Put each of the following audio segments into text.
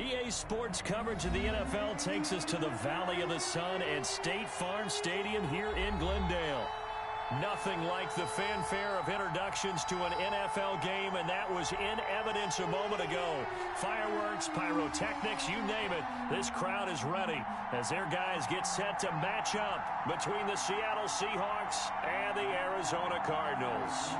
EA Sports coverage of the NFL takes us to the Valley of the Sun and State Farm Stadium here in Glendale. Nothing like the fanfare of introductions to an NFL game, and that was in evidence a moment ago. Fireworks, pyrotechnics, you name it. This crowd is ready as their guys get set to match up between the Seattle Seahawks and the Arizona Cardinals.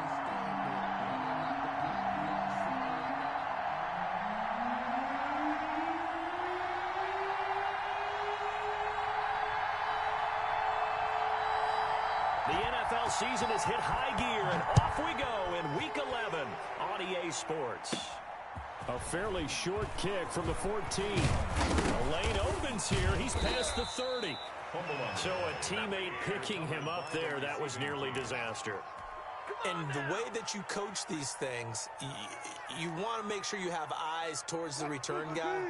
The NFL season has hit high gear, and off we go in Week 11 on EA Sports. A fairly short kick from the 14. The lane opens here. He's past the 30. So a teammate picking him up there, that was nearly disaster. And the way that you coach these things, you want to make sure you have eyes towards the return guy,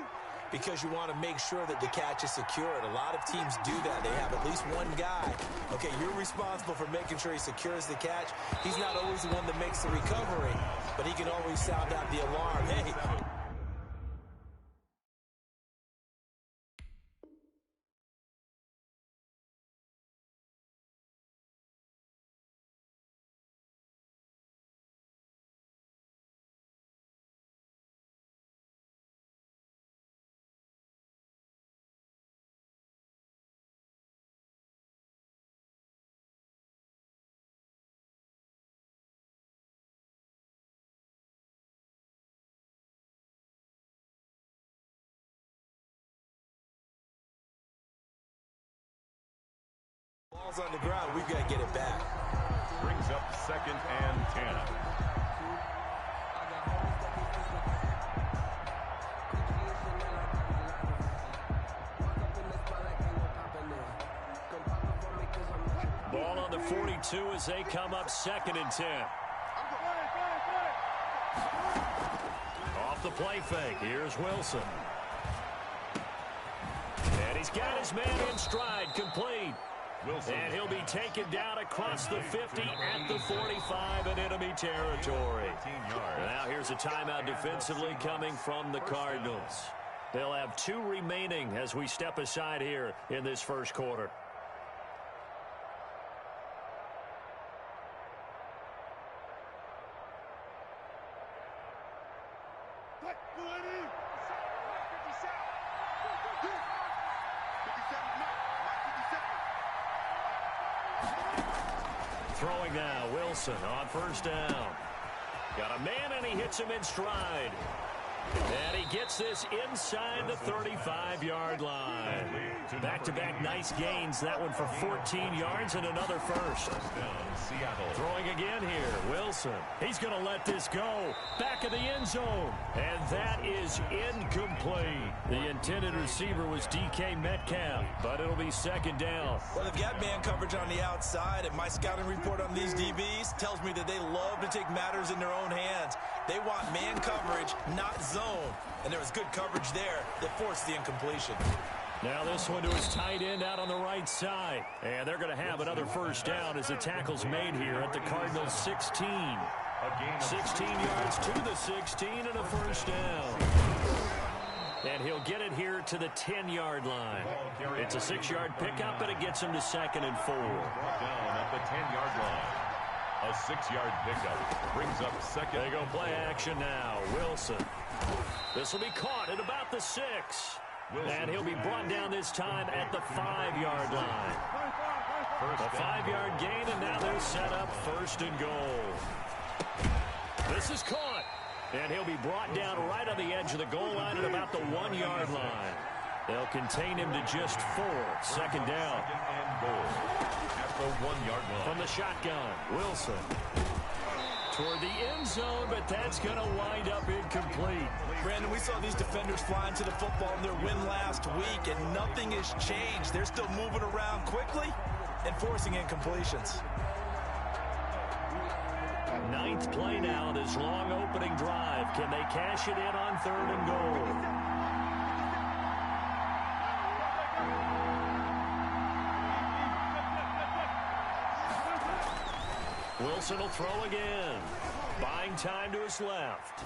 because you want to make sure that the catch is secured. A lot of teams do that. They have at least one guy. Okay, you're responsible for making sure he secures the catch. He's not always the one that makes the recovery, but he can always sound out the alarm. Hey. Ball's on the ground. We've got to get it back. Brings up 2nd and 10. Ball on the 42 as they come up 2nd and 10. Off the play fake. Here's Wilson. And he's got his man in stride, complete. Wilson. And he'll be taken down across the 50 at the 45 in enemy territory. Now here's a timeout defensively coming from the Cardinals. They'll have 2 remaining as we step aside here in this first quarter. Throwing now, Wilson on 1st down. Got a man, and he hits him in stride. And he gets this inside the 35-yard line. Back-to-back nice gains. That one for 14 yards and another first. Throwing again here, Wilson. He's going to let this go. Back of the end zone. And that is incomplete. The intended receiver was DK Metcalf, but it'll be 2nd down. Well, they've got man coverage on the outside, and my scouting report on these DBs tells me that they love to take matters in their own hands. They want man coverage, not zone. And there was good coverage there that forced the incompletion. Now this one to his tight end out on the right side. And they're going to have another 1st down as the tackle's made here at the Cardinals' 16. 16 yards to the 16 and a 1st down. And he'll get it here to the 10-yard line. It's a 6-yard pickup, and it gets him to 2nd and 4. Down at the 10-yard line. A 6-yard pickup brings up 2nd. They go play action now. Wilson. This will be caught at about the 6. And he'll be brought down this time at the 5-yard line. A 5-yard gain, and now they're set up 1st and goal. This is caught. And he'll be brought down right on the edge of the goal line at about the 1-yard line. They'll contain him to just 4. 2nd down. 2nd and goal. At the 1-yard line. From the shotgun, Wilson. Toward the end zone, but that's going to wind up incomplete. Brandon, we saw these defenders flying to the football in their win last week, and nothing has changed. They're still moving around quickly and forcing incompletions. 9th play now, this long opening drive. Can they cash it in on 3rd and goal? Wilson will throw again. Buying time to his left.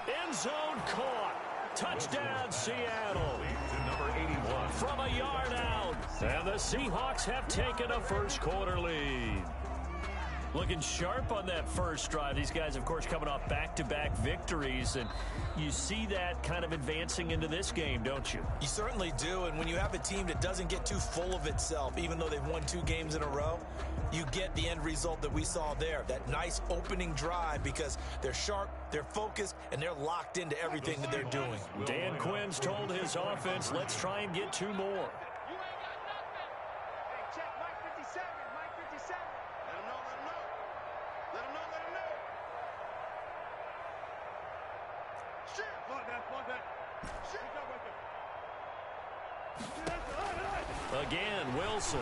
End zone caught. Touchdown, Seattle. To number 81. From a yard out. And the Seahawks have taken a first quarter lead. Looking sharp on that first drive. These guys, of course, coming off back-to-back victories, and you see that kind of advancing into this game, don't you? You certainly do, and when you have a team that doesn't get too full of itself, even though they've won 2 games in a row, you get the end result that we saw there, that nice opening drive, because they're sharp, they're focused, and they're locked into everything that they're doing. Dan Quinn's told his offense, let's try and get 2 more. Again, Wilson.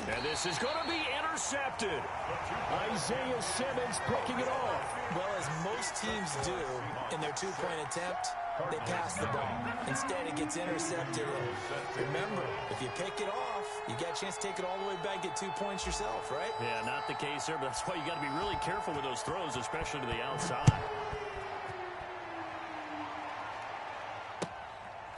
And this is going to be intercepted. Isaiah Simmons picking it off. Well, as most teams do in their 2-point attempt, they pass the ball. Instead, it gets intercepted. And remember, if you pick it off, you got a chance to take it all the way back, get 2 points yourself, right? Yeah, not the case there, but that's why you got to be really careful with those throws, especially to the outside.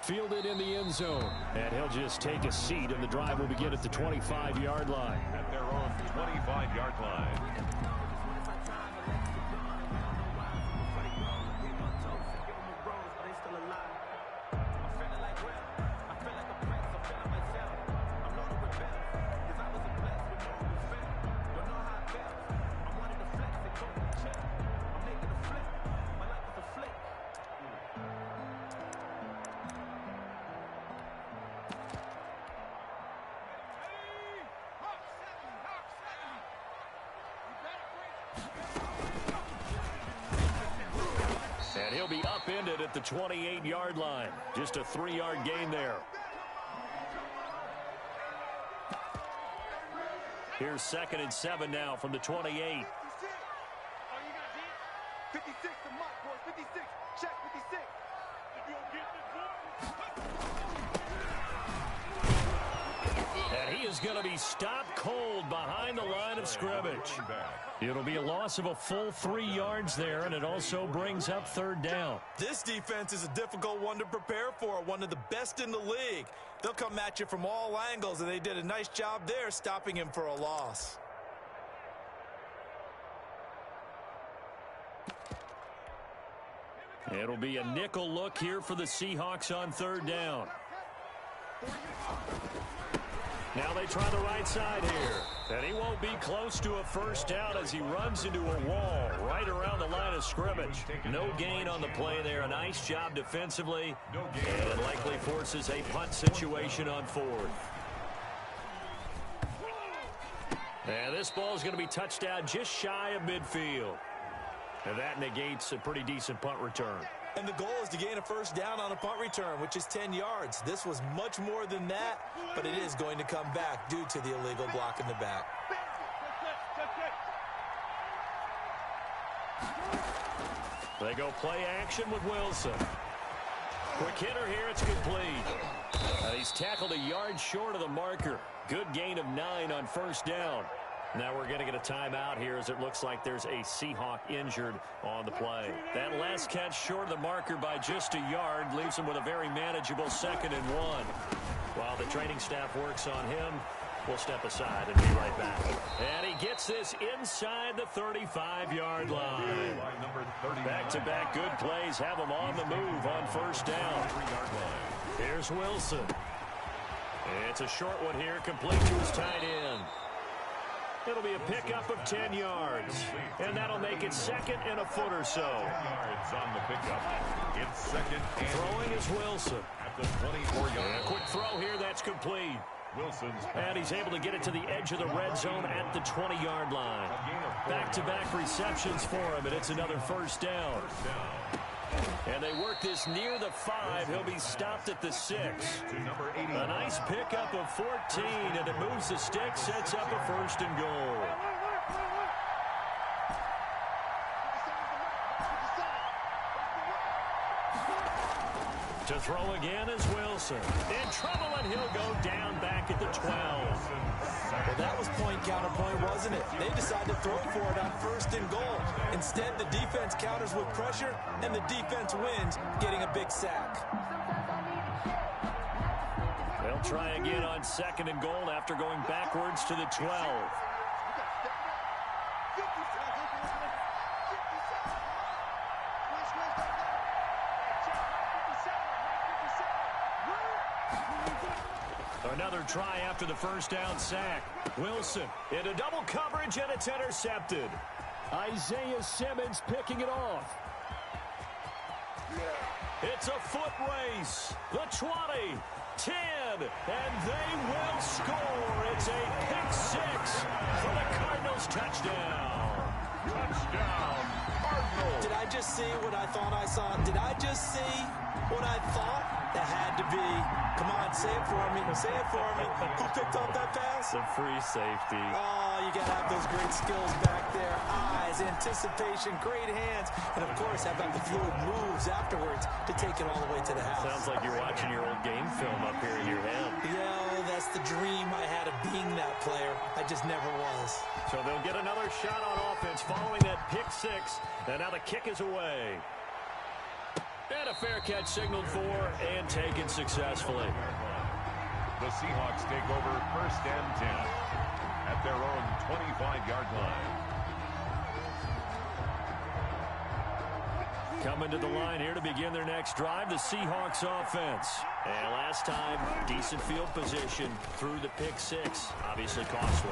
Fielded in the end zone. And he'll just take a seat, and the drive will begin at the 25-yard line. At their own 25-yard line. And he'll be upended at the 28-yard line. Just a 3-yard gain there. Here's 2nd and 7 now from the 28. 56 to Mike, boys. 56. Check 56. And he is going to be stopped cold behind the line of scrimmage. It'll be a loss of a full 3 yards there, and it also brings up 3rd down. This defense is a difficult one to prepare for, one of the best in the league. They'll come at you from all angles, and they did a nice job there stopping him for a loss. It'll be a nickel look here for the Seahawks on 3rd down. Now they try the right side here. And he won't be close to a first down as he runs into a wall right around the line of scrimmage. No gain on the play there. A nice job defensively. And it likely forces a punt situation on 4th. And this ball is going to be touched down just shy of midfield. And that negates a pretty decent punt return. And the goal is to gain a first down on a punt return, which is 10 yards. This was much more than that, but it is going to come back due to the illegal block in the back. They go play action with Wilson. Quick hitter here, it's complete. He's tackled a yard short of the marker. Good gain of 9 on first down. Now we're going to get a timeout here as it looks like there's a Seahawk injured on the play. That last catch short of the marker by just a yard leaves him with a very manageable 2nd and 1. While the training staff works on him, we'll step aside and be right back. And he gets this inside the 35-yard line. Back-to-back good plays have him on the move on first down. Here's Wilson. It's a short one here, complete to his tight end. It'll be a pickup of 10 yards. And that'll make it 2nd and a foot or so. 10 yards on the pickup. It's 2nd and throwing is Wilson. At the 24-yard line. A quick throw here, that's complete. Wilson's and he's able to get it to the edge of the red zone at the 20-yard line. Back-to-back receptions for him, and it's another first down. And they work this near the 5. He'll be stopped at the 6. A nice pickup of 14, and it moves the stick, sets up a 1st and goal. To throw again is Wilson. In trouble, and he'll go down back at the 12. Well, that was point counterpoint, wasn't it? They decided to throw for it on 1st and goal. Instead, the defense counters with pressure, and the defense wins, getting a big sack. They'll try again on 2nd and goal after going backwards to the 12. Another try after the first down sack. Wilson into double coverage, and it's intercepted. Isaiah Simmons picking it off. It's a foot race. The 20, 10, and they will score. It's a pick 6 for the Cardinals touchdown. Touchdown, Cardinals. Did I just see what I thought I saw? Did I just see what I thought? That had to be. Come on, say it for me. Say it for me. Who picked up that pass? The free safety. Oh, you got to have those great skills back there. Eyes, anticipation, great hands. And, of course, how about the fluid moves afterwards to take it all the way to the house? Sounds like you're watching your old game film up here in your head. Yeah, that's the dream I had of being that player. I just never was. So they'll get another shot on offense following that pick 6. And now the kick is away. And a fair catch signaled for and taken successfully. The Seahawks take over 1st and 10 at their own 25-yard line. Coming to the line here to begin their next drive, the Seahawks offense. And last time, decent field position through the pick 6. Obviously costly.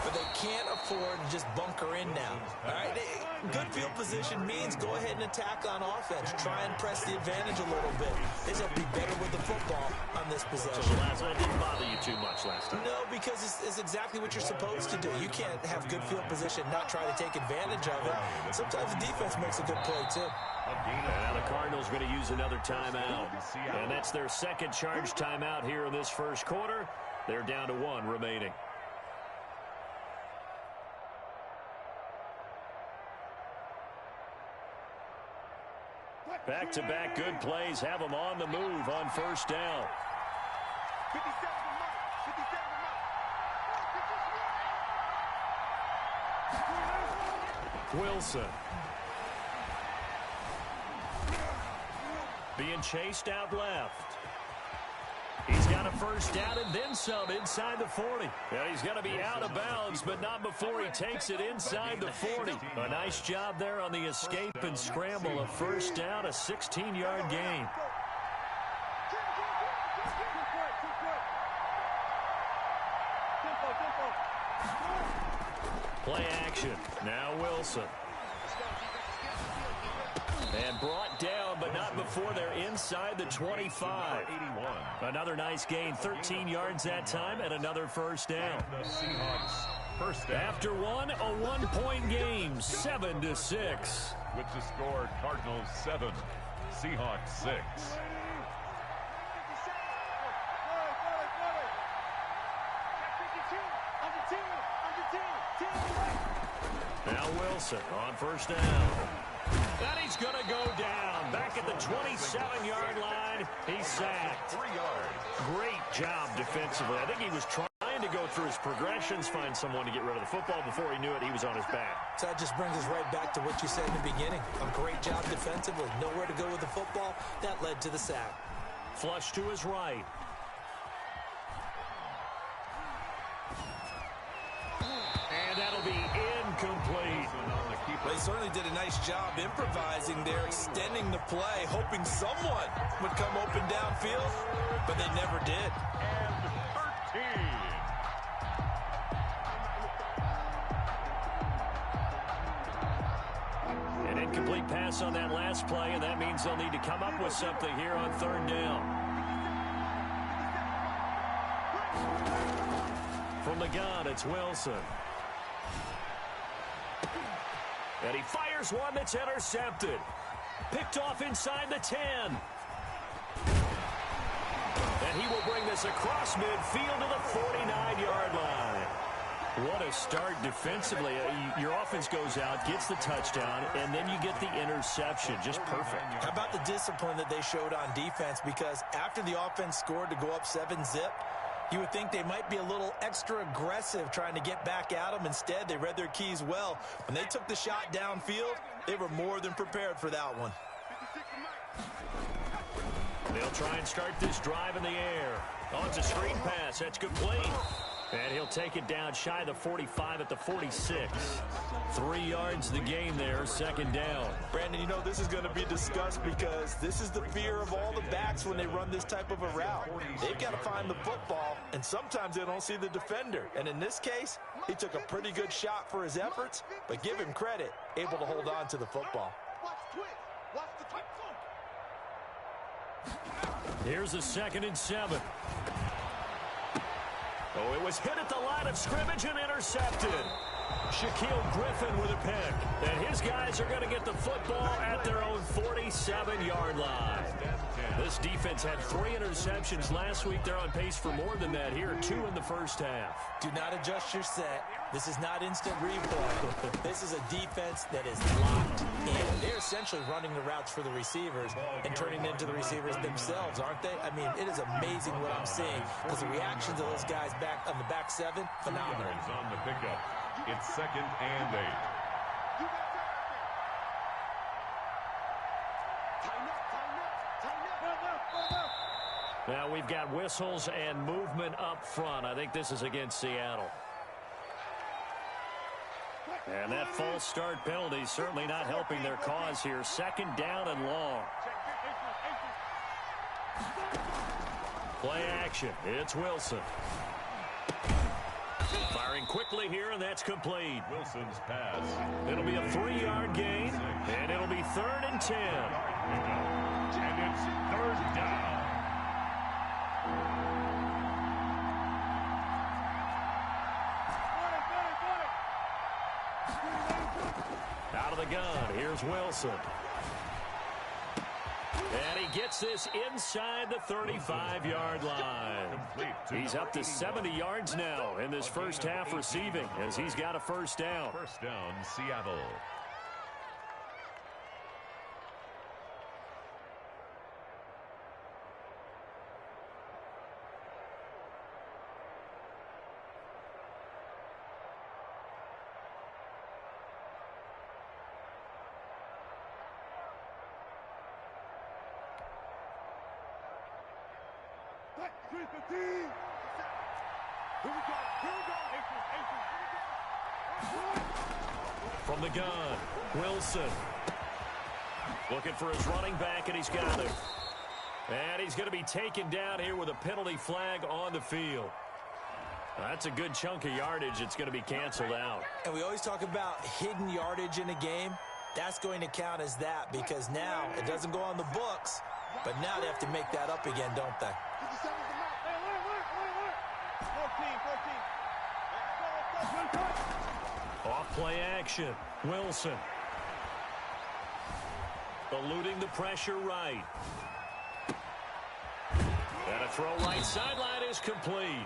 But they can't afford to just bunker in now. All right? Good field position means go ahead and attack on offense. Try and press the advantage a little bit. They just have to be better with the football on this possession. So the last one didn't bother you too much last time? No, because it's exactly what you're supposed to do. You can't have good field position, not try to take advantage of it. Sometimes the defense makes a good play, too. And now the Cardinals going to use another timeout. And that's their second charge timeout here in this first quarter. They're down to 1 remaining. Back-to-back good plays have them on the move on 1st down. 57 Wilson. Being chased out left. He's got a first down and then some inside the 40. Yeah, he's going to be out of bounds, but not before he takes it inside the 40. A nice job there on the escape and scramble. A first down, a 16-yard gain. Play action. Now Wilson. And brought down, but not before they're inside the 25. Another nice gain, 13 yards that time, and another first down. The Seahawks first down. After one, a 1-point game, 7-6. With the score, Cardinals 7, Seahawks 6. Now Wilson on first down. And he's going to go down. Back at the 27-yard line. He's sacked. 3 yards. Great job defensively. I think he was trying to go through his progressions, find someone to get rid of the football. Before he knew it, he was on his back. So that just brings us right back to what you said in the beginning. A great job defensively. Nowhere to go with the football. That led to the sack. Flush to his right. And that'll be incomplete. They certainly did a nice job improvising there, extending the play, hoping someone would come open downfield, but they never did. And 13. An incomplete pass on that last play, and that means they'll need to come up with something here on 3rd down. From the gun, it's Wilson. And he fires one that's intercepted. Picked off inside the 10. And he will bring this across midfield to the 49-yard line. What a start defensively. Your offense goes out, gets the touchdown, and then you get the interception. Just perfect. How about the discipline that they showed on defense? Because after the offense scored to go up 7-zip, you would think they might be a little extra aggressive trying to get back at them. Instead, they read their keys well. When they took the shot downfield, they were more than prepared for that one. They'll try and start this drive in the air. Oh, it's a screen pass. That's complete. And he'll take it down shy of the 45 at the 46. 3 yards the game there, second down. Brandon, you know this is going to be discussed because this is the fear of all the backs when they run this type of a route. They've got to find the football, and sometimes they don't see the defender. And in this case, he took a pretty good shot for his efforts, but give him credit, able to hold on to the football. Here's a 2nd and 7. Oh, it was hit at the line of scrimmage and intercepted. Shaquille Griffin with a pick. And his guys are going to get the football at their own 47-yard line. This defense had 3 interceptions last week. They're on pace for more than that here, 2 in the first half. Do not adjust your set. This is not instant replay. This is a defense that is locked in. They're essentially running the routes for the receivers and turning into the receivers themselves, aren't they? I mean, it is amazing what I'm seeing because the reactions of those guys back on the back 7, phenomenal. On the pickup. It's 2nd and 8. Now we've got whistles and movement up front. I think this is against Seattle. And that false start penalty certainly not helping their cause here. 2nd down and long. Play action. It's Wilson. Firing quickly here, and that's complete. Wilson's pass. It'll be a 3-yard gain, and it'll be 3rd and 10. And it's 3rd down. Out of the gun, here's Wilson. And he gets this inside the 35-yard line. He's up to 70 yards now in this first half receiving as he's got a 1st down. 1st down, Seattle. From the gun, Wilson. Looking for his running back, and he's got it. And he's going to be taken down here with a penalty flag on the field. That's a good chunk of yardage. It's going to be canceled out. And we always talk about hidden yardage in a game. That's going to count as that because now it doesn't go on the books, but now they have to make that up again, don't they? Off play action. Wilson. Eluding the pressure right. And a throw right sideline is complete.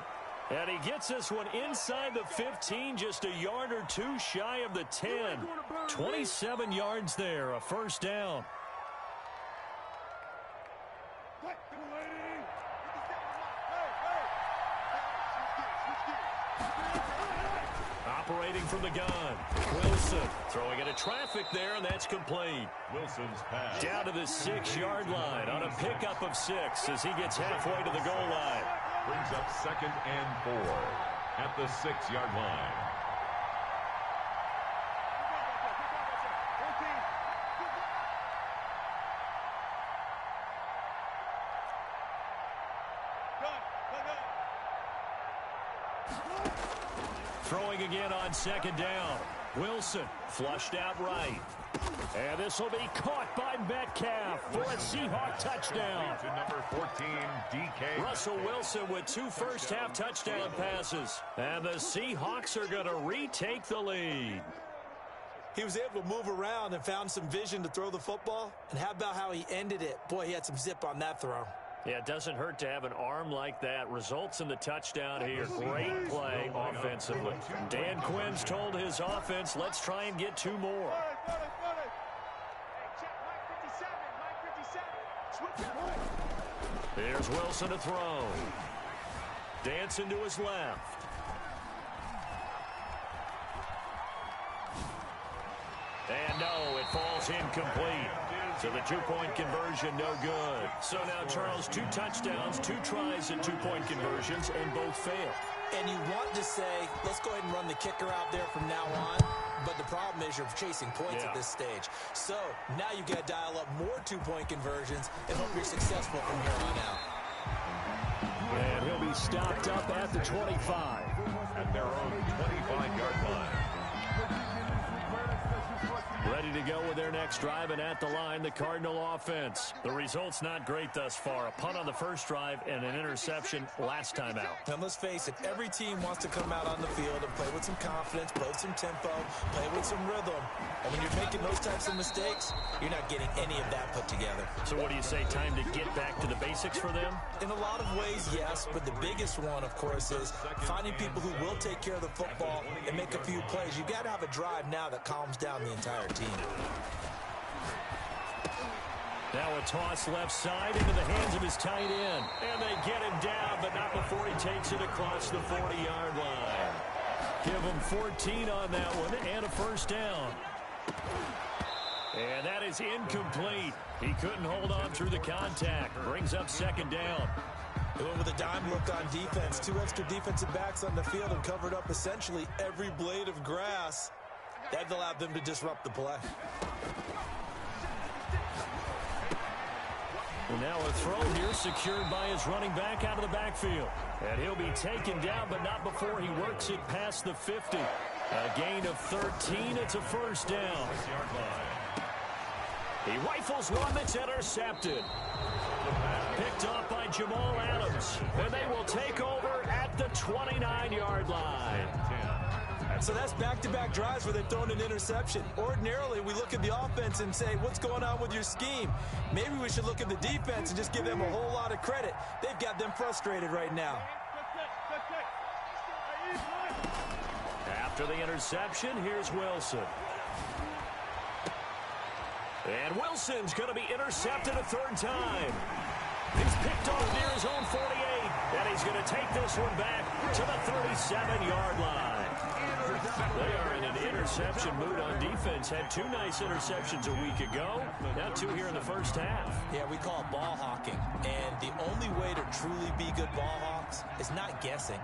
And he gets this one inside the 15, just a yard or 2 shy of the 10. 27 yards there, a 1st down. Operating from the gun. Wilson throwing into traffic there, and that's complete. Wilson's pass. Down to the 6-yard line on a pickup of 6 as he gets halfway to the goal line. Brings up 2nd and 4 at the 6-yard line. Throwing again on 2nd down. Wilson flushed out right. And this will be caught by Metcalf for a Seahawk touchdown. To number 14, DK. Russell Wilson with 2 first-half touchdown passes. And the Seahawks are going to retake the lead. He was able to move around and found some vision to throw the football. And how about how he ended it? Boy, he had some zip on that throw. Yeah, it doesn't hurt to have an arm like that. Results in the touchdown here. Great play offensively. Dan Quinn's told his offense, let's try and get 2 more. Here's Wilson to throw. Dancing to his left. And no, it falls incomplete. So the 2-point conversion, no good. So now, Charles, 2 touchdowns, 2 tries at 2-point conversions, and both fail. And you want to say, let's go ahead and run the kicker out there from now on. But the problem is you're chasing points at this stage. So now you got to dial up more 2-point conversions and hope you're successful from here on out. And he'll be stopped up at the 25. At their own 25-yard line. Ready to go with their next drive, and at the line, the Cardinal offense. The result's not great thus far. A punt on the first drive and an interception last time out. And let's face it, every team wants to come out on the field and play with some confidence, play with some tempo, play with some rhythm. And when you're making those types of mistakes, you're not getting any of that put together. So what do you say, time to get back to the basics for them? In a lot of ways, yes, but the biggest one, of course, is finding people who will take care of the football and make a few plays. You got to have a drive now that calms down the entire team. Now a toss left side into the hands of his tight end. And they get him down, but not before he takes it across the 40-yard line. Give him 14 on that one and a first down. And that is incomplete. He couldn't hold on through the contact. Brings up second down. They went with a dime look on defense. 2 extra defensive backs on the field and covered up essentially every blade of grass. That allowed them to disrupt the play. Well, now a throw here secured by his running back out of the backfield. And he'll be taken down, but not before he works it past the 50. A gain of 13. It's a first down. He rifles one that's intercepted. Picked off by Jamal Adams. And they will take over at the 29-yard line. So that's back-to-back drives where they've thrown an interception. Ordinarily, we look at the offense and say, what's going on with your scheme? Maybe we should look at the defense and just give them a whole lot of credit. They've got them frustrated right now. After the interception, here's Wilson. And Wilson's going to be intercepted a 3rd time. He's picked off near his own 48. And he's going to take this one back to the 37-yard line. They are in an interception mood on defense. Had 2 nice interceptions a week ago. Now 2 here in the first half. Yeah, we call it ball hawking. And the only way to truly be good ball hawks is not guessing.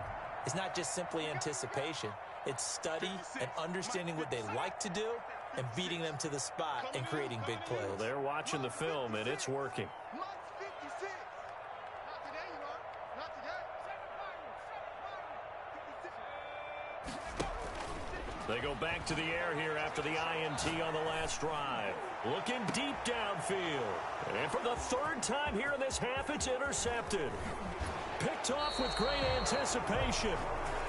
It's not just simply anticipation. It's study and understanding what they like to do and beating them to the spot and creating big plays. Well, they're watching the film, and it's working. They go back to the air here after the INT on the last drive. Looking deep downfield. And for the 3rd time here in this half, it's intercepted. Picked off with great anticipation.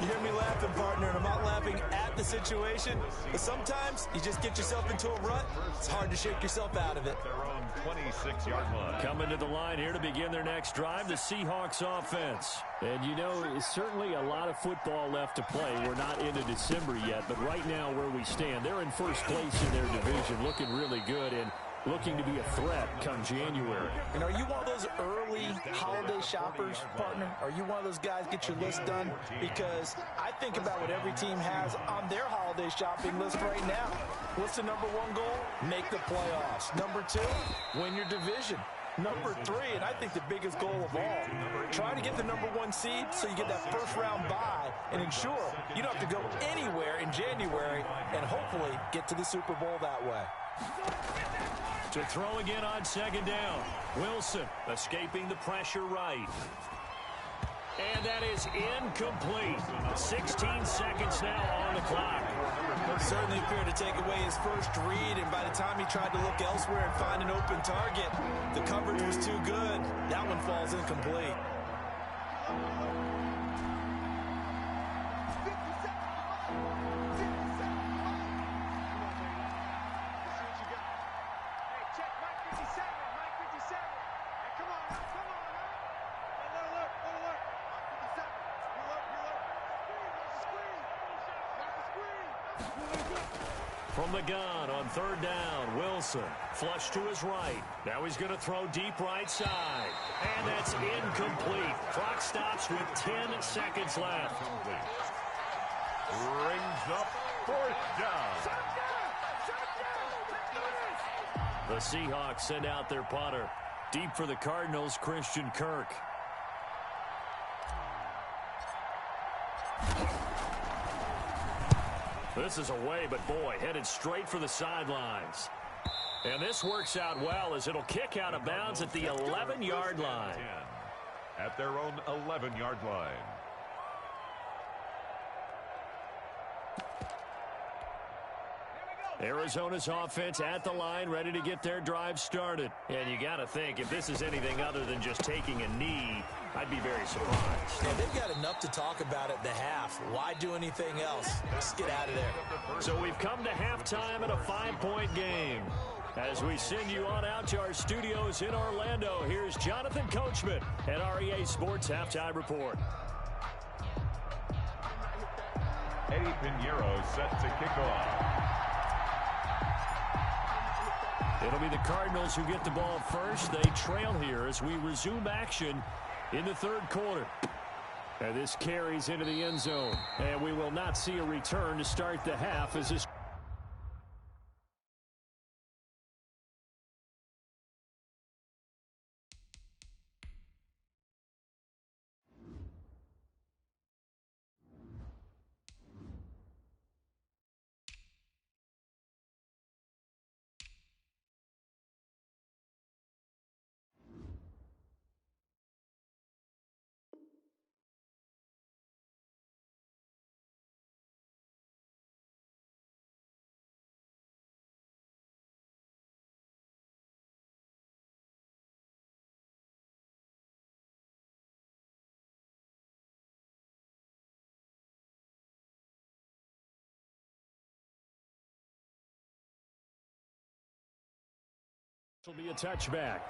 You hear me laughing, partner, and I'm not laughing at the situation, but sometimes you just get yourself into a rut. It's hard to shake yourself out of it. Their own 26-yard line. Coming to the line here to begin their next drive, the Seahawks offense. And, you know, certainly a lot of football left to play. We're not into December yet, but right now where we stand, they're in first place in their division, looking really good and looking to be a threat come January. And are you one of those early holiday shoppers, partner? Are you one of those guys get your list done? Because I think about what every team has on their holiday shopping list right now. What's the number 1 goal? Make the playoffs. Number 2, win your division. Number 3, and I think the biggest goal of all, try to get the number 1 seed so you get that first-round bye and ensure you don't have to go anywhere in January and hopefully get to the Super Bowl that way. To throw again on second down. Wilson escaping the pressure right. And that is incomplete. 16 seconds now on the clock. Certainly appeared to take away his first read, and by the time he tried to look elsewhere and find an open target, the coverage was too good. That one falls incomplete. From the gun on third down, Wilson. Flush to his right. Now he's going to throw deep right side. And that's incomplete. Clock stops with 10 seconds left. Brings up fourth down. The Seahawks send out their punter. Deep for the Cardinals, Christian Kirk. This is away, but boy, headed straight for the sidelines. And this works out well as it'll kick out of bounds at the 11-yard line. At their own 11-yard line. Arizona's offense at the line, ready to get their drive started. And you got to think, if this is anything other than just taking a knee, I'd be very surprised. Yeah, they've got enough to talk about at the half. Why do anything else? Just get out of there. So we've come to halftime in a 5-point game. As we send you on out to our studios in Orlando, here's Jonathan Coachman at REA Sports Halftime Report. Eddie Pinheiro set to kick off. It'll be the Cardinals who get the ball first. They trail here as we resume action in the third quarter. And this carries into the end zone. And we will not see a return to start the half as this... Will be a touchback.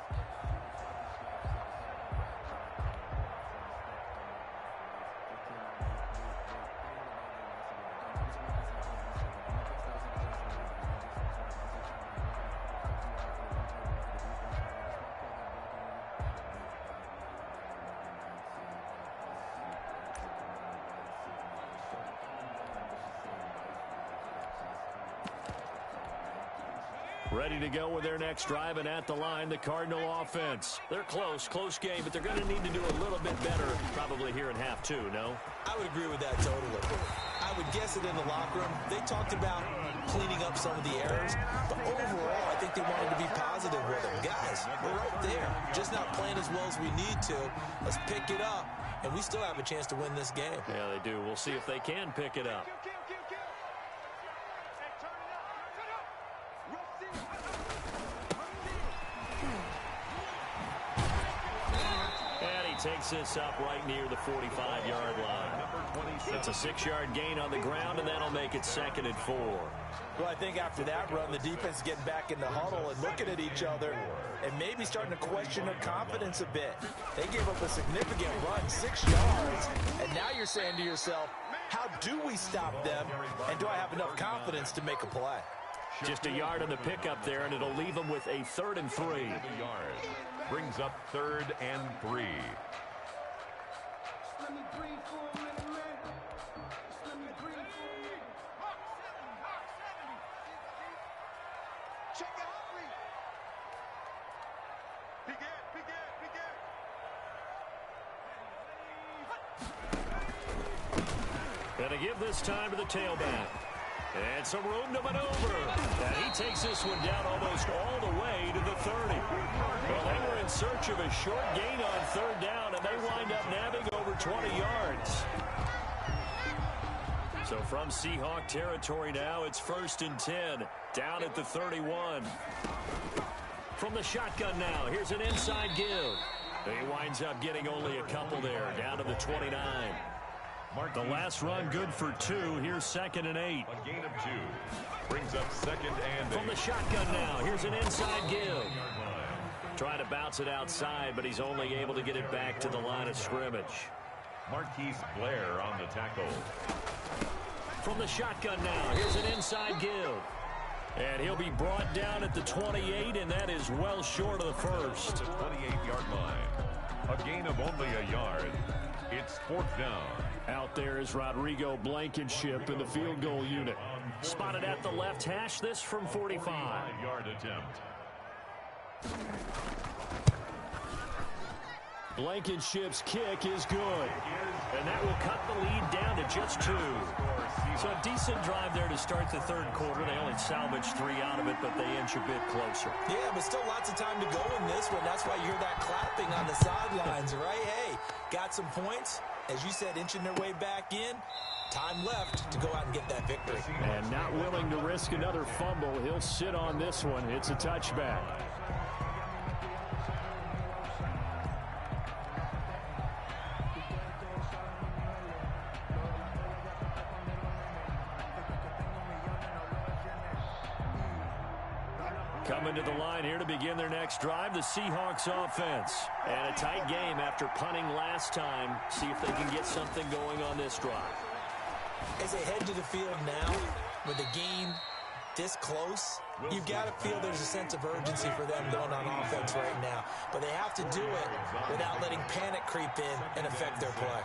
Ready to go with their next drive, and at the line, the Cardinal offense. They're close game, but they're going to need to do a little bit better probably here in half two, no? I would agree with that totally. I would guess it in the locker room. They talked about cleaning up some of the errors, but overall, I think they wanted to be positive with them. Guys, we're right there, just not playing as well as we need to. Let's pick it up, and we still have a chance to win this game. Yeah, they do. We'll see if they can pick it up. Takes this up right near the 45-yard line. It's a 6-yard gain on the ground, and that'll make it 2nd and 4. Well, I think after that run, the defense is getting back in the huddle and looking at each other and maybe starting to question their confidence a bit. They gave up a significant run, 6 yards, and now you're saying to yourself, how do we stop them, and do I have enough confidence to make a play? Just a yard on the pickup there, and it'll leave them with a 3rd and 3. Brings up 3rd and 3. Gonna give this time to the tailback. And some room to maneuver. And he takes this one down almost all the way to the 30. Well, they were in search of a short gain on 3rd down, and they wind up nabbing over 20 yards. So from Seahawk territory now, it's 1st and 10, down at the 31. From the shotgun now, here's an inside give. He winds up getting only a couple there, down to the 29. The last run good for 2. Here's 2nd and 8. A gain of 2. Brings up 2nd and 8. From the shotgun now, here's an inside give. Trying to bounce it outside, but he's only able to get it back to the line of scrimmage. Marquise Blair on the tackle. from the shotgun now. Here's an inside give. And he'll be brought down at the 28, and that is well short of the first. The 28-yard line. A gain of only a yard. It's 4th down. Out there is Rodrigo Blankenship in the field goal unit. Spotted at the left hash, this from 45. 45-yard attempt. Blankenship's kick is good. And that will cut the lead down to just 2. So a decent drive there to start the third quarter. They only salvaged 3 out of it, but they inch a bit closer. Yeah, but still lots of time to go in this one. That's why you hear that clapping on the sidelines, right? Hey, got some points. As you said, inching their way back in. Time left to go out and get that victory. And not willing to risk another fumble. He'll sit on this one. It's a touchback. Coming to the line here to begin their next drive, the Seahawks offense. And a tight game after punting last time. See if they can get something going on this drive. As they head to the field now, with the game this close, you've got to feel there's a sense of urgency for them going on offense right now. But they have to do it without letting panic creep in and affect their play.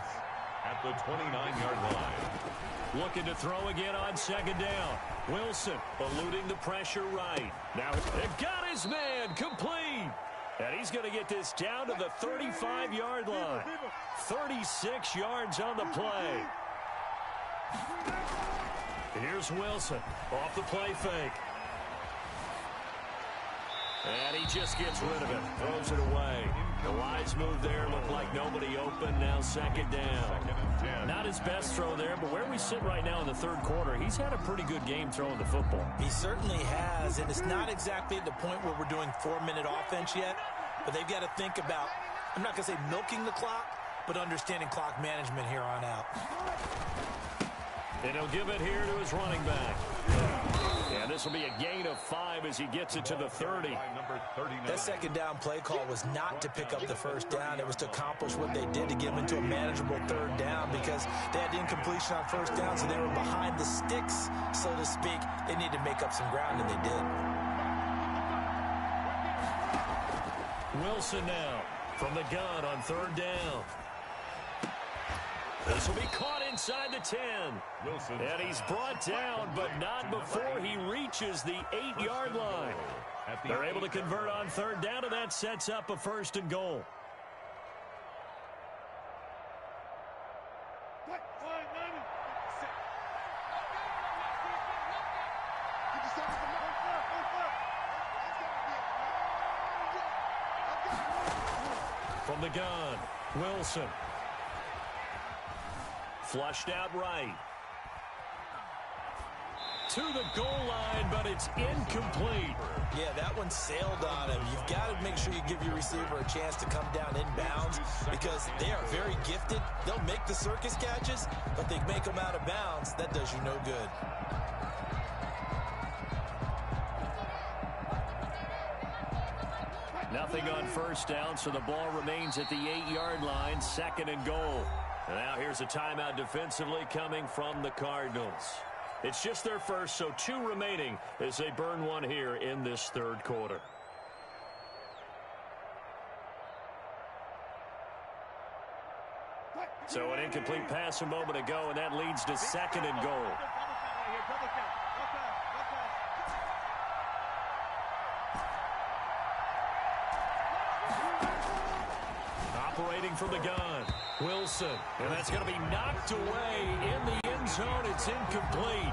At the 29-yard line. Looking to throw again on second down. Wilson eluding the pressure right. Now they've got his man complete. And he's going to get this down to the 35-yard line. 36 yards on the play. Here's Wilson off the play fake. And he just gets rid of it. Throws it away. The wise move there. Looked like nobody open. Now second down. Not his best throw there, but where we sit right now in the third quarter, he's had a pretty good game throwing the football. He certainly has, and it's not exactly at the point where we're doing 4-minute offense yet, but they've got to think about, I'm not going to say milking the clock, but understanding clock management here on out. And he'll give it here to his running back. And this will be a gain of 5 as he gets it to the 30. That second down play call was not to pick up the first down. It was to accomplish what they did to get them into a manageable third down because they had incompletion on first down, so they were behind the sticks, so to speak. They needed to make up some ground, and they did. Wilson now from the gun on third down. This will be caught inside the 10. Wilson. And he's brought down, but not before he reaches the 8-yard line. They're able to convert on third down, and that sets up a 1st and goal. From the gun, Wilson. Flushed out right. To the goal line, but it's incomplete. Yeah, that one sailed on him. You've got to make sure you give your receiver a chance to come down inbounds because they are very gifted. They'll make the circus catches, but they make them out of bounds. That does you no good. Nothing on first down, so the ball remains at the 8-yard line, 2nd and goal. And now here's a timeout defensively coming from the Cardinals. It's just their first, so 2 remaining as they burn one here in this third quarter. So an incomplete pass a moment ago, and that leads to 2nd and goal. Operating from the gun, Wilson. And that's going to be knocked away in the end zone. It's incomplete.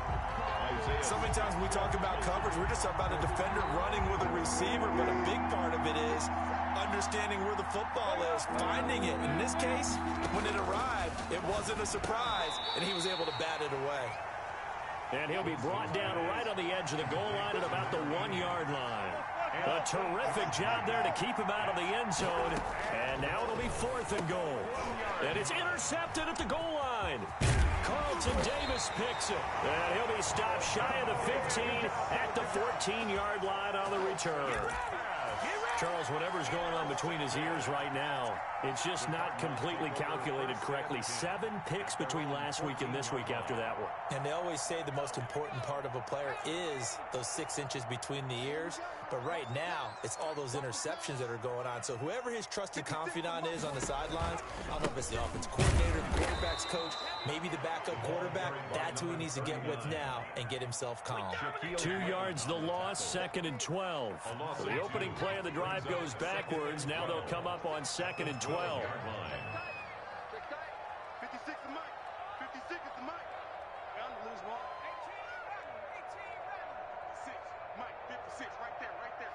So many times when we talk about coverage, we're just talking about a defender running with a receiver, but a big part of it is understanding where the football is, finding it. In this case, when it arrived, it wasn't a surprise, and he was able to bat it away. And he'll be brought down right on the edge of the goal line at about the 1-yard line. A terrific job there to keep him out of the end zone. And now it'll be 4th and goal. And it's intercepted at the goal line. Carlton Davis picks it. And he'll be stopped shy of the 15 at the 14-yard line on the return. Charles, whatever's going on between his ears right now, it's just not completely calculated correctly. 7 picks between last week and this week after that one. And they always say the most important part of a player is those 6 inches between the ears. But right now, it's all those interceptions that are going on. So whoever his trusted confidant is on the sidelines, I don't know if it's the offense coordinator, the quarterback's coach, maybe the backup quarterback, that's who he needs to get with now and get himself calm. 2 yards the loss, 2nd and 12. So the opening play of the drive goes backwards. Now they'll come up on 2nd and 12. 56 is Mike. 56 is the Mike. I'm going to lose one. 6. Mike, 56, right there, right there.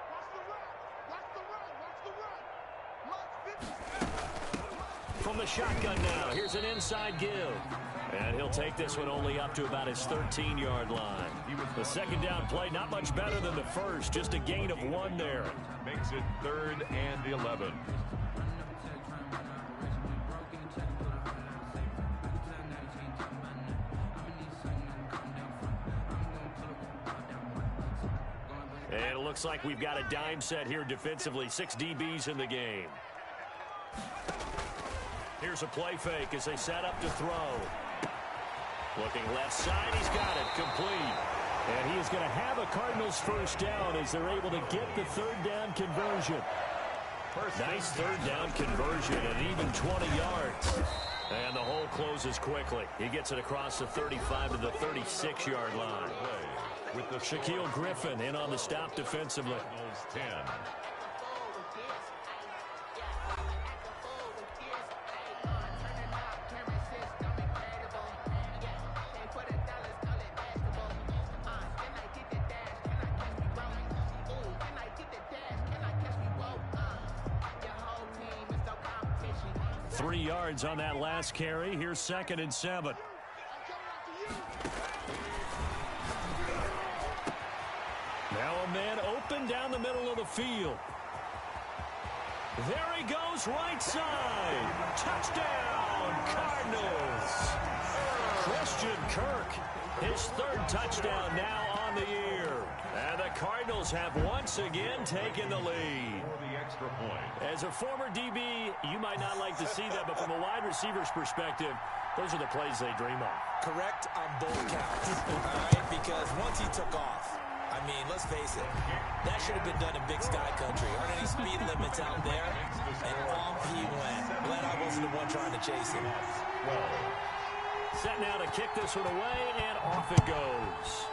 Watch the run. Watch the run. Watch the run. Mike, 56. From the shotgun now, here's an inside give. And he'll take this one only up to about his 13-yard line. The second down play, not much better than the first, just a gain of 1 there. Makes it 3rd and 11. And it looks like we've got a dime set here defensively. 6 DBs in the game. Here's a play fake as they set up to throw. Looking left side, he's got it, complete. And he is going to have a Cardinals first down as they're able to get the 3rd down conversion. Nice 3rd down conversion at even 20 yards. And the hole closes quickly. He gets it across the 35 to the 36-yard line. With the Shaquille Griffin in on the stop defensively. 10. Yards on that last carry. Here's 2nd and 7. Now a man open down the middle of the field. There he goes, right side. Touchdown, Cardinals. Christian Kirk, his 3rd touchdown now on the year. And the Cardinals have once again taken the lead. Extra point. As a former DB, you might not like to see that, but from a wide receiver's perspective, those are the plays they dream of. Correct on both counts, all right? Because once he took off, I mean, let's face it, that should have been done in Big Sky Country. Aren't any speed limits out there? And off he went. Glad I wasn't the one trying to chase him. Set now to kick this one away, and off it goes.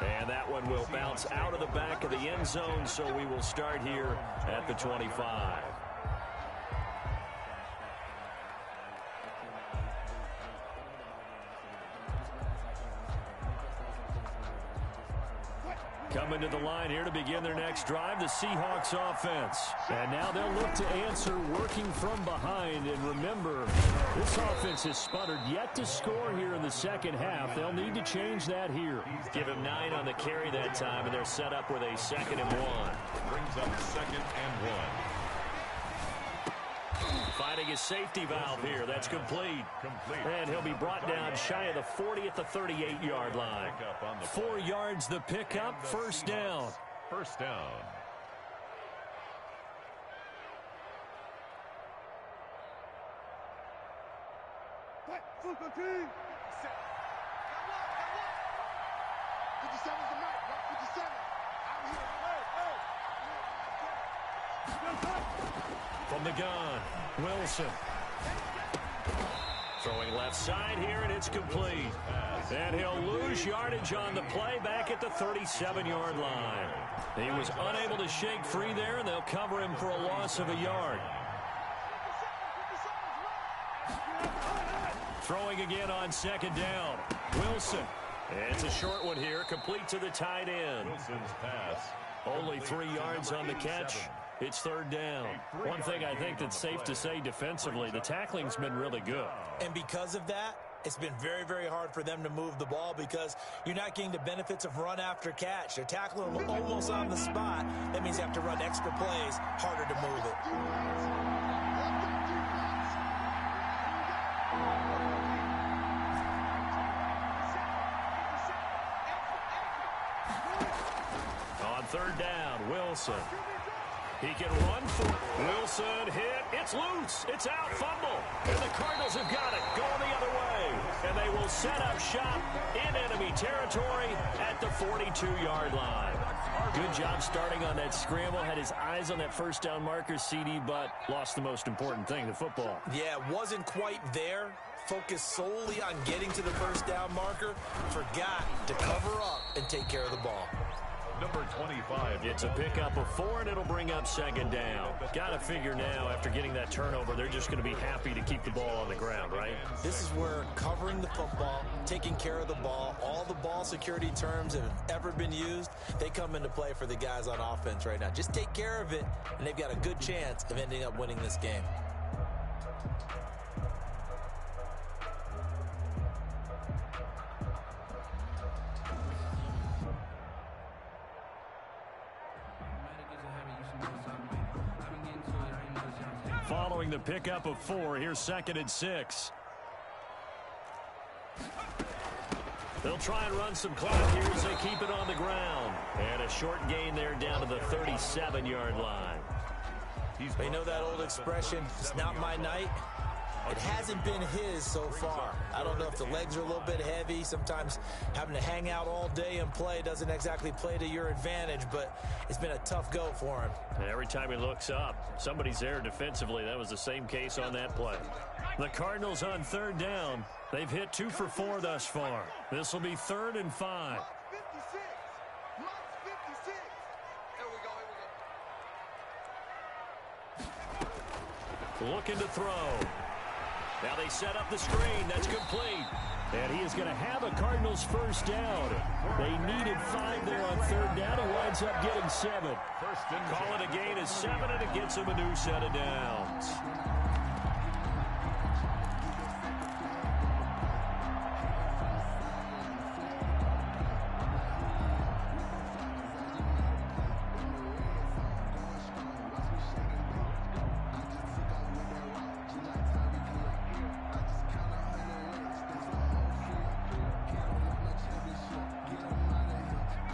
And that one will bounce out of the back of the end zone, so we will start here at the 25. Coming to the line here to begin their next drive, the Seahawks offense. And now they'll look to answer working from behind. And remember, this offense has sputtered yet to score here in the second half. They'll need to change that here. Give him 9 on the carry that time, and they're set up with a 2nd and 1. Brings up 2nd and 1. Finding his safety valve here. That's complete. And he'll be brought down shy of the 40 at the 38-yard line. 4 yards the pickup, first down. First down. Football team. 57 is the Mike. 57. Out here. From the gun, Wilson. Throwing left side here, and it's complete. And he'll lose yardage on the play back at the 37-yard line. He was unable to shake free there, and they'll cover him for a loss of a yard. Throwing again on 2nd down. Wilson. It's a short one here, complete to the tight end. Wilson's pass. Only 3 yards on the catch. It's 3rd down. One thing I think that's safe to say defensively, the tackling's been really good. And because of that, it's been very, very hard for them to move the ball because you're not getting the benefits of run after catch. They're tackling almost on the spot. That means you have to run extra plays, harder to move it. third down. Wilson. He can run for Wilson. Hit. It's loose. It's out. Fumble. And the Cardinals have got it. Going the other way. And they will set up shop in enemy territory at the 42-yard line. Good job starting on that scramble. Had his eyes on that first down marker, CD, but lost the most important thing, the football. Yeah, wasn't quite there. Focused solely on getting to the first down marker. Forgot to cover up and take care of the ball. Number 25. It's a pickup of 4, and it'll bring up second down. Got to figure now, after getting that turnover, they're just going to be happy to keep the ball on the ground, right? This is where covering the football, taking care of the ball, all the ball security terms that have ever been used, they come into play for the guys on offense right now. Just take care of it, and they've got a good chance of ending up winning this game. Following the pickup of 4, here's 2nd and 6. They'll try and run some clock here as they keep it on the ground. And a short gain there down to the 37-yard line. You know that old expression, it's not my night? It hasn't been his so far. I don't know if the legs are a little bit heavy. Sometimes having to hang out all day and play doesn't exactly play to your advantage, but it's been a tough go for him. And every time he looks up, somebody's there defensively. That was the same case on that play. The Cardinals on third down. They've hit 2 for 4 thus far. This will be 3rd and 5. Looking to throw. Now they set up the screen. That's complete. And he is going to have a Cardinals first down. They needed 5 there on third down. He winds up getting 7. Call it a gain of 7, and it gets him a new set of downs.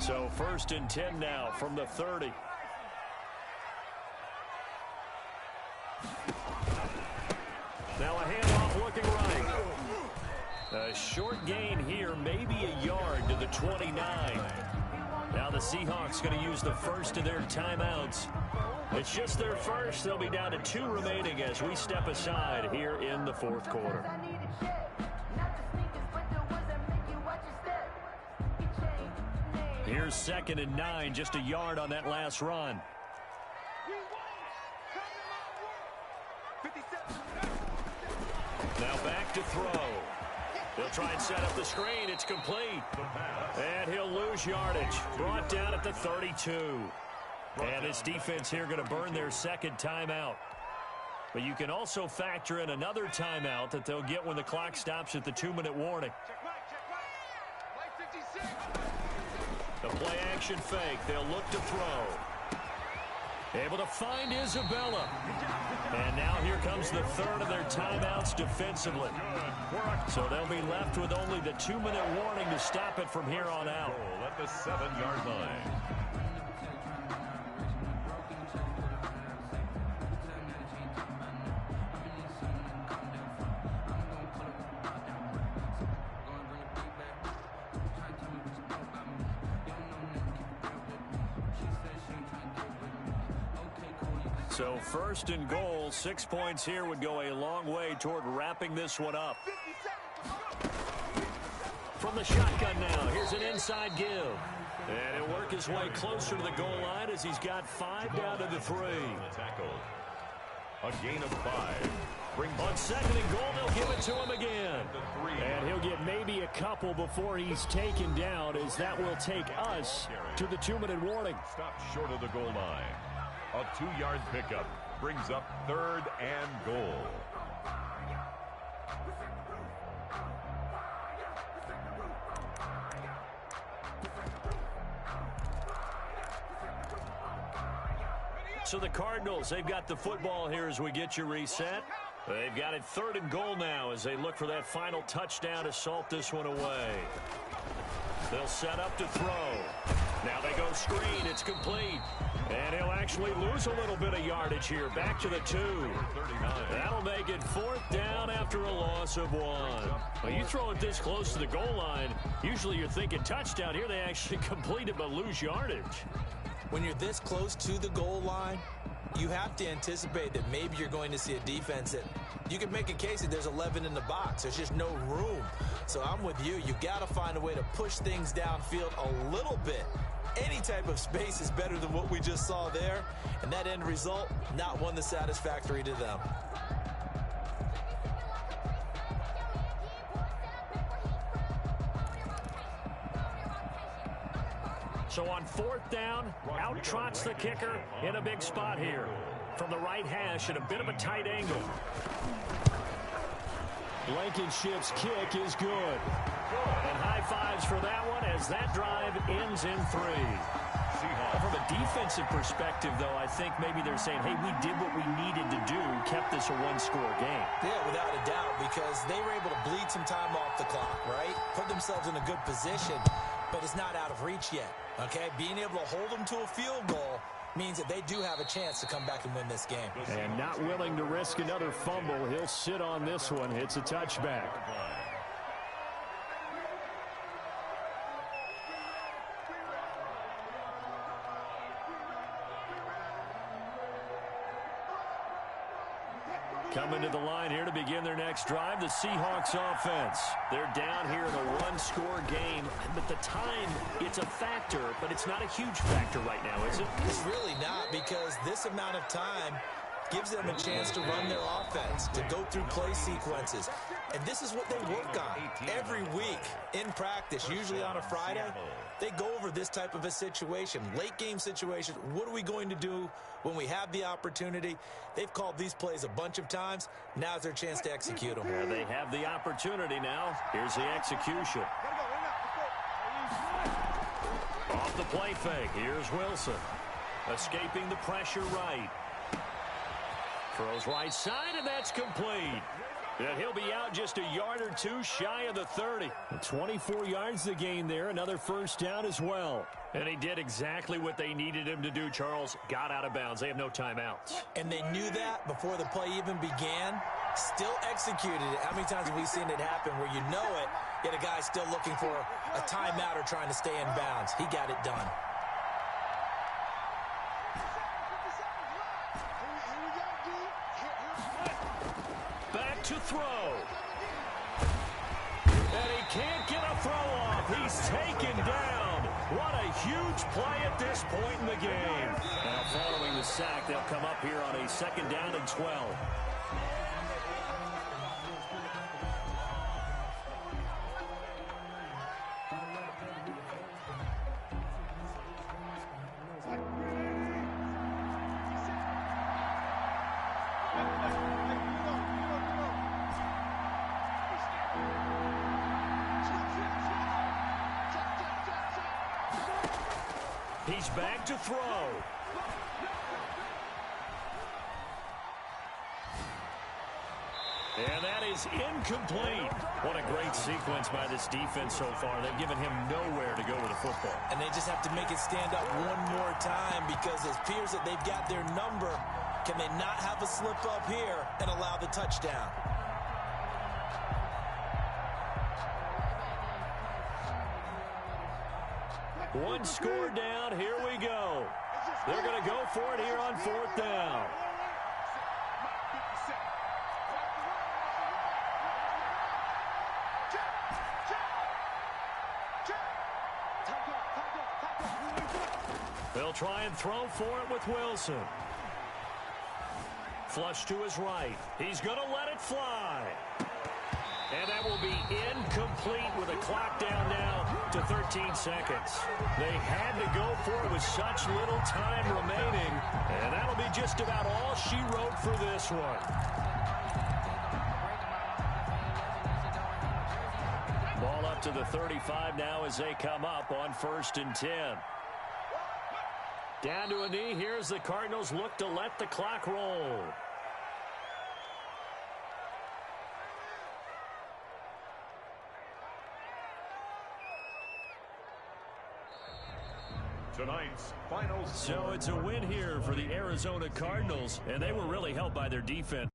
So 1st and 10 now from the 30. Now a handoff looking right. A short gain here, maybe a yard to the 29. Now the Seahawks going to use the first of their timeouts. It's just their first. They'll be down to 2 remaining as we step aside here in the 4th quarter. Here's 2nd and 9, just a yard on that last run. Now back to throw. He'll try and set up the screen. It's complete. And he'll lose yardage. Brought down at the 32. And this defense here going to burn their 2nd timeout. But you can also factor in another timeout that they'll get when the clock stops at the 2-minute warning. The play action fake. They'll look to throw. Able to find Isabella. And now here comes the 3rd of their timeouts defensively. So they'll be left with only the 2-minute warning to stop it from here on out. At the 7-yard line. So 1st and goal, 6 points here would go a long way toward wrapping this one up. From the shotgun now, here's an inside give. And he'll work his way closer to the goal line as he's got 5 down to the 3. Tackle. A gain of 5. On 2nd and goal, they'll give it to him again. And he'll get maybe a couple before he's taken down, as that will take us to the 2-minute warning. Stop short of the goal line. A 2-yard pickup brings up 3rd and goal. So the Cardinals, they've got the football here as we get you reset. They've got it 3rd and goal now as they look for that final touchdown to salt this one away. They'll set up to throw. Now they go screen. It's complete. And he'll actually lose a little bit of yardage here. Back to the 2. That'll make it 4th down after a loss of 1. Well, you throw it this close to the goal line, usually you're thinking touchdown. Here they actually complete it but lose yardage. When you're this close to the goal line, you have to anticipate that maybe you're going to see a defense that you can make a case that there's 11 in the box. There's just no room. So I'm with you. You've got to find a way to push things downfield a little bit. Any type of space is better than what we just saw there. And that end result, not one that's satisfactory to them. So on 4th down, out trots the kicker in a big spot here. From the right hash at a bit of a tight angle. Blankenship's kick is good. And high fives for that one as that drive ends in 3. From a defensive perspective, though, I think maybe they're saying, hey, we did what we needed to do, kept this a 1-score game. Yeah, without a doubt, because they were able to bleed some time off the clock, right? Put themselves in a good position, but it's not out of reach yet, okay? Being able to hold them to a field goal means that they do have a chance to come back and win this game. And not willing to risk another fumble, he'll sit on this one. It's a touchback. Coming to the line here to begin their next drive, the Seahawks offense. They're down here in a 1-score game, but the time, it's a factor, but it's not a huge factor right now, is it? It's really not, because this amount of time gives them a chance to run their offense, to go through play sequences. And this is what they work on every week in practice, usually on a Friday. They go over this type of a situation, late game situation. What are we going to do when we have the opportunity? They've called these plays a bunch of times. Now's their chance to execute them. Yeah, they have the opportunity now. Here's the execution. Off the play fake, here's Wilson. Escaping the pressure right. Throws right side, and that's complete. And he'll be out just a yard or 2 shy of the 30. 24 yards to gain there. Another 1st down as well. And he did exactly what they needed him to do, Charles. Got out of bounds. They have no timeouts. And they knew that before the play even began. Still executed it. How many times have we seen it happen where you know it, yet a guy still looking for a timeout or trying to stay in bounds? He got it done. To throw. And he can't get a throw off. He's taken down. What a huge play at this point in the game. Now following the sack, they'll come up here on a 2nd down and 12. He's back to throw. And that is incomplete. What a great sequence by this defense so far. They've given him nowhere to go with the football. And they just have to make it stand up one more time, because it appears that they've got their number. Can they not have a slip up here and allow the touchdown? One score down. Here we go. They're going to go for it here on 4th down. They'll try and throw for it with Wilson. Flush to his right. He's going to let it fly. And that will be incomplete with a clock down now to 13 seconds. They had to go for it with such little time remaining. And that'll be just about all she wrote for this one. Ball up to the 35 now as they come up on 1st and 10. Down to a knee. Here's the Cardinals look to let the clock roll. tonight's final score. So it's a win here for the Arizona Cardinals, and they were really helped by their defense.